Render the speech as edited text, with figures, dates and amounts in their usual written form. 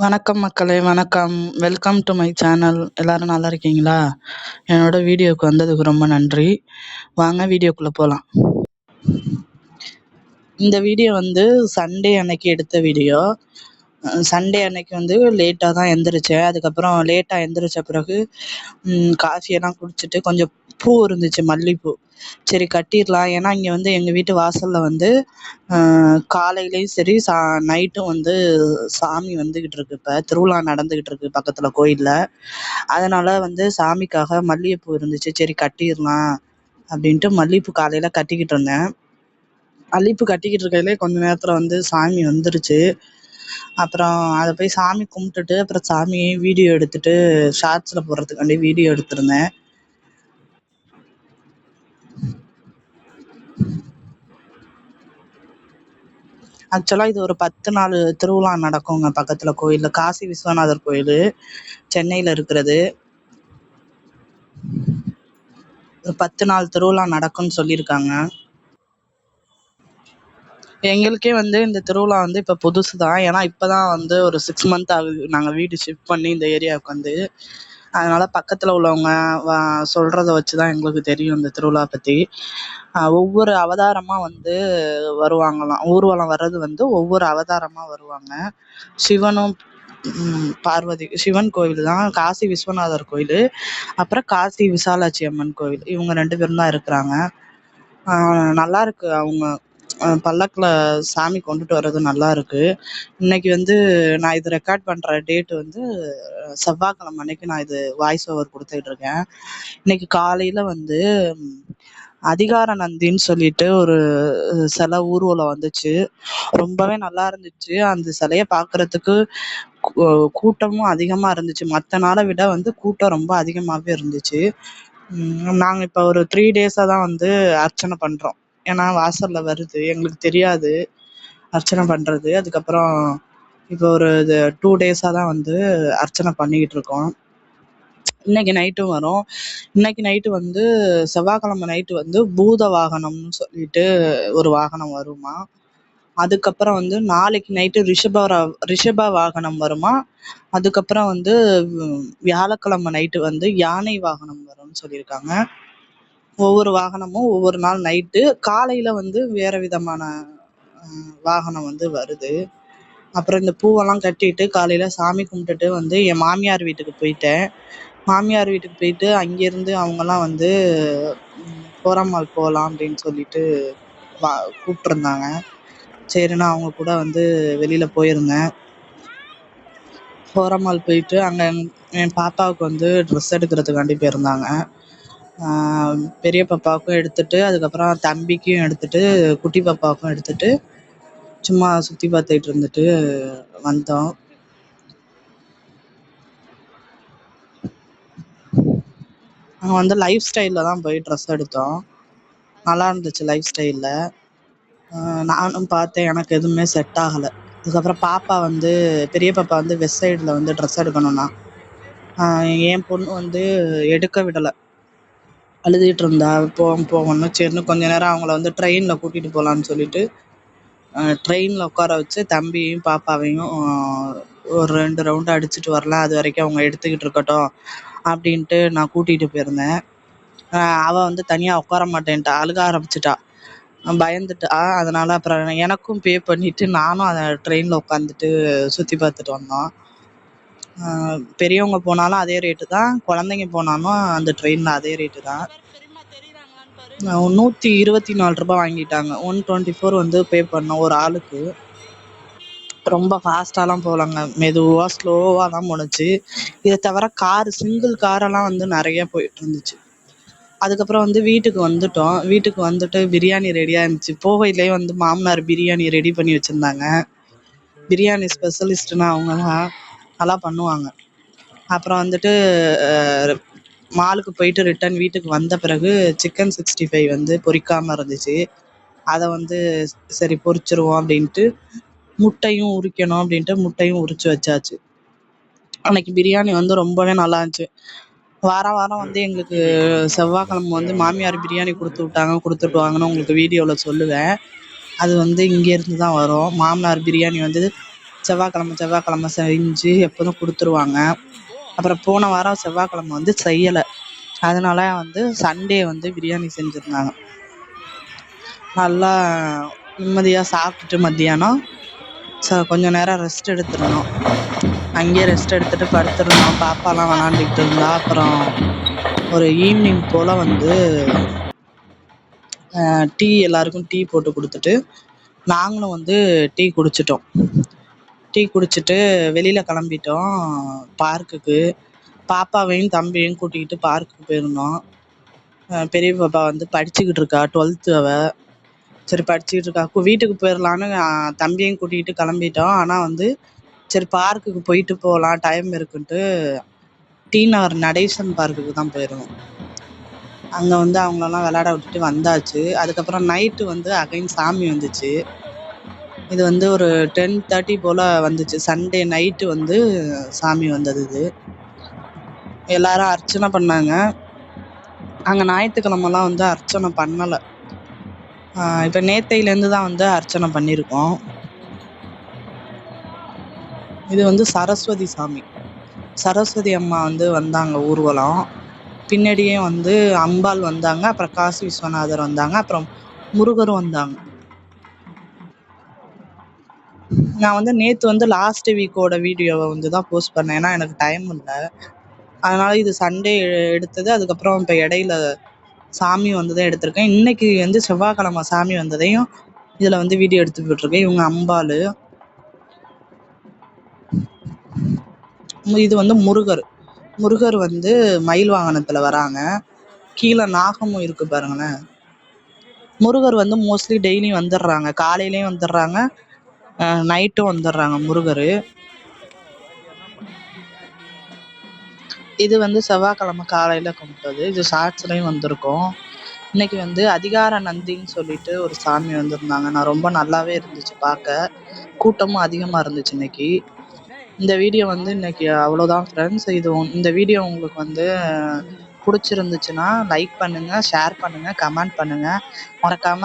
வணக்கம் மக்களே, வணக்கம். Welcome to my channel. எல்லாரும் நல்லா இருக்கீங்களா? என்னோட வீடியோக்கு வந்ததுக்கு ரொம்ப நன்றி. வாங்க வீடியோக்குள்ள போகலாம். இந்த வீடியோ வந்து சண்டே அன்னைக்கு எடுத்த வீடியோ. சண்டே அன்னைக்கு வந்து லேட்டாக தான் எந்திரிச்சேன். அதுக்கப்புறம் லேட்டாக எந்திரிச்ச பிறகு காஃபியெல்லாம் குடிச்சிட்டு கொஞ்சம் பூ இருந்துச்சு, மல்லிகைப்பூ. சரி கட்டிடலாம். ஏன்னா இங்கே வந்து எங்கள் வீட்டு வாசலில் வந்து காலையிலையும் சரி நைட்டும் வந்து சாமி வந்துக்கிட்டு இருக்கு. இப்போ திருவிழா நடந்துக்கிட்டு இருக்கு பக்கத்தில் கோயிலில். அதனால வந்து சாமிக்காக மல்லிகைப்பூ இருந்துச்சு. சரி கட்டிடலாம் அப்படின்ட்டு மல்லிகைப்பூ காலையில் கட்டிக்கிட்டு இருந்தேன். மல்லிகைப்பூ கட்டிக்கிட்டு இருக்கையிலே கொஞ்ச நேரத்தில் வந்து சாமி வந்துருச்சு. அப்புறம் அதை போய் சாமி கும்பிட்டுட்டு அப்புறம் சாமியை வீடியோ எடுத்துட்டு ஷார்ட்ஸில் போடுறதுக்காண்டி வீடியோ எடுத்திருந்தேன். ஆக்சுவலாக இது ஒரு 10 நாள் திருவிழா நடக்குங்க பக்கத்தில் கோயிலில். காசி விஸ்வநாதர் கோயில் சென்னையில் இருக்கிறது. 10 நாள் திருவிழா நடக்கும்னு சொல்லியிருக்காங்க. எங்களுக்கே வந்து இந்த திருவிழா வந்து இப்போ புதுசு தான். ஏன்னா இப்போ தான் வந்து ஒரு 6 மந்த் ஆகுது நாங்கள் வீடு ஷிஃப்ட் பண்ணி இந்த ஏரியாவுக்கு வந்து. அதனால் பக்கத்தில் உள்ளவங்க சொல்கிறத வச்சு தான் எங்களுக்கு தெரியும் இந்த திருவிழா பற்றி. ஒவ்வொரு அவதாரமாக வந்து வருவாங்களாம். ஊர்வலம் வர்றது வந்து ஒவ்வொரு அவதாரமாக வருவாங்க. சிவனும் பார்வதி, சிவன் கோவில் தான். காசி விஸ்வநாதர் கோயில், அப்புறம் காசி விசாலாட்சி அம்மன் கோவில், இவங்க 2 பேரும் தான் இருக்கிறாங்க. நல்லா இருக்கு. அவங்க பல்லக்கில் சாமி கொண்டுட்டு வர்றது நல்லா இருக்கு. இன்னைக்கு வந்து நான் இது ரெக்கார்ட் பண்ணுற டேட்டு வந்து செவ்வாய்க்கிழமை அன்னைக்கு நான் இது வாய்ஸ் ஓவர் கொடுத்துட்டு இருக்கேன். இன்னைக்கு காலையில் வந்து அதிகார நந்தின்னு சொல்லிட்டு ஒரு சிலை ஊர்வலம் வந்துச்சு. ரொம்பவே நல்லா இருந்துச்சு. அந்த சிலையை பார்க்கறதுக்கு கூட்டமும் அதிகமாக இருந்துச்சு. மற்ற நாளை விட வந்து கூட்டம் ரொம்ப அதிகமாகவே இருந்துச்சு. நாங்கள் இப்போ ஒரு 3 டேஸாக தான் வந்து அர்ச்சனை பண்ணுறோம். ஏன்னா வாசலில் வருது, எங்களுக்கு தெரியாது அர்ச்சனை பண்ணுறது. அதுக்கப்புறம் இப்போ ஒரு 2 டேஸாக தான் வந்து அர்ச்சனை பண்ணிக்கிட்டு இருக்கோம். இன்னைக்கு நைட்டும் வரும். இன்னைக்கு நைட்டு வந்து செவ்வாய்க்கிழமை நைட்டு வந்து பூத வாகனம்னு சொல்லிட்டு ஒரு வாகனம் வருமா. அதுக்கப்புறம் வந்து நாளைக்கு நைட்டு ரிஷப வாகனம் வருமா. அதுக்கப்புறம் வந்து வியாழக்கிழமை நைட்டு வந்து யானை வாகனம் வரும்னு சொல்லியிருக்காங்க. ஒவ்வொரு வாகனமும் ஒவ்வொரு நாள் நைட்டு, காலையில் வந்து வேறு விதமான வாகனம் வந்து வருது. அப்புறம் இந்த பூவெல்லாம் கட்டிட்டு காலையில் சாமி கும்பிட்டுட்டு வந்து என் மாமியார் வீட்டுக்கு போயிட்டேன். மாமியார் வீட்டுக்கு போயிட்டு அங்கேருந்து அவங்கெல்லாம் வந்து போராமால் போகலாம் அப்படின்னு சொல்லிட்டு கூப்பிட்ருந்தாங்க. சரிண்ணா அவங்க கூட வந்து வெளியில் போயிருந்தேன். போராமால் போயிட்டு அங்கே என் பாப்பாவுக்கு வந்து ட்ரெஸ் எடுக்கிறதுக்காண்டி போயிருந்தாங்க. பெரிய பாப்பாவுக்கும் எடுத்துட்டு, அதுக்கப்புறம் தம்பிக்கும் எடுத்துட்டு, குட்டி பாப்பாவுக்கும் எடுத்துட்டு சும்மா சுற்றி பார்த்துட்டு இருந்துட்டு வந்தோம். நாங்கள் வந்து லைஃப் ஸ்டைலில் தான் போய் ட்ரெஸ் எடுத்தோம். நல்லா இருந்துச்சு லைஃப் ஸ்டைலில். நானும் பார்த்தேன், எனக்கு எதுவுமே செட் ஆகலை. அதுக்கப்புறம் பாப்பா வந்து பெரிய பாப்பா வந்து வெஸ்ட் சைடில் வந்து ட்ரெஸ் எடுக்கணும்னா என் பொண்ணு வந்து எடுக்க விடலை, அழுதுகிட்டு இருந்தா. போகணும் சரின்னு கொஞ்ச நேரம் அவங்கள வந்து ட்ரெயினில் கூட்டிகிட்டு போகலான்னு சொல்லிட்டு ட்ரெயினில் உட்கார வச்சு தம்பியையும் பாப்பாவையும் ஒரு 2 ரவுண்டு அடிச்சுட்டு வரலாம், அது வரைக்கும் அவங்க எடுத்துக்கிட்டு இருக்கட்டும் அப்படின்ட்டு நான் கூட்டிகிட்டு போயிருந்தேன். அவள் வந்து தனியாக உட்கார மாட்டேன்ட்டா, அழுக ஆரம்பிச்சிட்டா, பயந்துட்டா. அதனால் அப்புறம் எனக்கும் பே பண்ணிவிட்டு நானும் அதை ட்ரெயினில் உட்காந்துட்டு சுற்றி பார்த்துட்டு வந்தோம். பெரியவங்க போனாலும் அதே ரேட்டு தான், குழந்தைங்க போனாலும் அந்த ட்ரெயினில் அதே ரேட்டு தான். 124 ரூபா வாங்கிட்டாங்க. 124 வந்து பே பண்ணோம் ஒரு ஆளுக்கு. ரொம்ப ஃபாஸ்ட்டாலாம் போகலாங்க, மெதுவாக ஸ்லோவாக தான் போணுச்சு. இதை தவிர சிங்கிள் காரெல்லாம் வந்து நிறைய போயிட்டு இருந்துச்சு. அதுக்கப்புறம் வந்து வீட்டுக்கு வந்துட்டோம். வீட்டுக்கு வந்துட்டு பிரியாணி ரெடியாக இருந்துச்சு. போகையிலே வந்து மாமனார் பிரியாணி ரெடி பண்ணி வச்சுருந்தாங்க. பிரியாணி ஸ்பெஷலிஸ்ட்னா அவங்க தான், நல்லா பண்ணுவாங்க. அப்புறம் வந்துட்டு மாலுக்கு போயிட்டு ரிட்டன் வீட்டுக்கு வந்த பிறகு சிக்கன் 65 வந்து பொரிக்காமல் இருந்துச்சு. அதை வந்து சரி பொரிச்சிருவோம் அப்படின்ட்டு முட்டையும் உரிக்கணும் அப்படின்ட்டு முட்டையும் உரிச்சு வச்சாச்சு. அன்னைக்கு பிரியாணி வந்து ரொம்பவே நல்லா இருந்துச்சு. வாரம் வந்து எங்களுக்கு செவ்வாய்க்கிழமை வந்து மாமியார் பிரியாணி கொடுத்துட்டு வாங்கன்னு உங்களுக்கு வீடியோவில் சொல்லுவேன். அது வந்து இங்கேருந்து தான் வரும். மாமனார் பிரியாணி வந்து செவ்வாய்க்கிழமை செஞ்சு எப்போதும் கொடுத்துருவாங்க. அப்புறம் போன வாரம் செவ்வாய்க்கிழமை வந்து செய்யலை, அதனால வந்து சண்டே வந்து பிரியாணி செஞ்சுருந்தாங்க. நல்லா நிம்மதியாக சாப்பிட்டுட்டு மத்தியானம் கொஞ்ச நேரம் ரெஸ்ட் எடுத்துருந்தோம். அங்கேயே ரெஸ்ட் எடுத்துட்டு படுத்துருந்தோம். பாப்பாலாம் விளாண்டுக்கிட்டு இருந்தா. அப்புறம் ஒரு ஈவினிங் போல் வந்து டீ எல்லாருக்கும் டீ போட்டு கொடுத்துட்டு நாங்களும் வந்து டீ குடிச்சிட்டோம். டீ குடிச்சிட்டு வெளியில் கிளம்பிட்டோம் பார்க்குக்கு. பாப்பாவையும் தம்பியையும் கூட்டிக்கிட்டு பார்க்குக்கு போயிருந்தோம். பெரிய பாப்பா வந்து படிச்சுக்கிட்டு இருக்கா, 12th அவ. சரி படிச்சுக்கிட்டு இருக்கா, வீட்டுக்கு போயிடலான்னு தம்பியையும் கூட்டிகிட்டு கிளம்பிட்டோம். ஆனால் வந்து சரி பார்க்குக்கு போயிட்டு போகலாம், டைம் இருக்குன்ட்டு டிநகர் நடேசன் பார்க்குக்கு தான் போயிருந்தோம். அங்கே வந்து அவங்களெல்லாம் விளையாட விட்டுட்டு வந்தாச்சு. அதுக்கப்புறம் நைட்டு வந்து அகைன் சாமி வந்துச்சு. இது வந்து ஒரு 10:30 போல் வந்துச்சு. சண்டே நைட்டு வந்து சாமி வந்தது. இது எல்லாரும் அர்ச்சனை பண்ணாங்க. அங்கே ஞாயிற்றுக்கிழமெல்லாம் வந்து அர்ச்சனை பண்ணலை. இப்போ நேத்தையிலேருந்து தான் வந்து அர்ச்சனை பண்ணியிருக்கோம். இது வந்து சரஸ்வதி சாமி. சரஸ்வதி அம்மா வந்து வந்தாங்க ஊர்வலம். பின்னாடியே வந்து அம்பாள் வந்தாங்க, அப்புறம் காசி விஸ்வநாதர் வந்தாங்க, அப்புறம் முருகரும் வந்தாங்க. நான் வந்து நேற்று வந்து லாஸ்ட் வீக்கோட வீடியோவை வந்து தான் போஸ்ட் பண்ணேன், ஏன்னா எனக்கு டைம் இல்லை. அதனால இது சண்டே எடுத்தது. அதுக்கப்புறம் இப்போ இடையில சாமி வந்ததை எடுத்திருக்கேன். இன்னைக்கு வந்து செவ்வாய்க்கிழமை சாமி வந்ததையும் இதில் வந்து வீடியோ எடுத்து போட்டிருக்கேன். இவங்க அம்பாள். இது வந்து முருகர் வந்து மயில் வாகனத்தில் வராங்க. கீழே நாகமும் இருக்கு பாருங்களேன். முருகர் வந்து மோஸ்ட்லி டெய்லியும் வந்துடுறாங்க, காலையிலையும் வந்துடுறாங்க, நைட்டும் வந்துடுறாங்க முருகர். இது வந்து செவ்வாய்க்கிழமை காலையில் கும்பிட்டது. இது ஷார்ட்ஸ்லையும் வந்திருக்கும். இன்னைக்கு வந்து அதிகார நந்தின்னு சொல்லிட்டு ஒரு சாமி வந்திருந்தாங்க. நான் ரொம்ப நல்லாவே இருந்துச்சு பார்க்க, கூட்டமும் அதிகமாக இருந்துச்சு இன்னைக்கு. இந்த வீடியோ வந்து இன்னைக்கு அவ்வளோதான் ஃப்ரெண்ட்ஸ். இந்த வீடியோ உங்களுக்கு வந்து பிடிச்சிருந்துச்சுன்னா லைக் பண்ணுங்கள், ஷேர் பண்ணுங்கள், கமெண்ட் பண்ணுங்கள். மறக்காமல்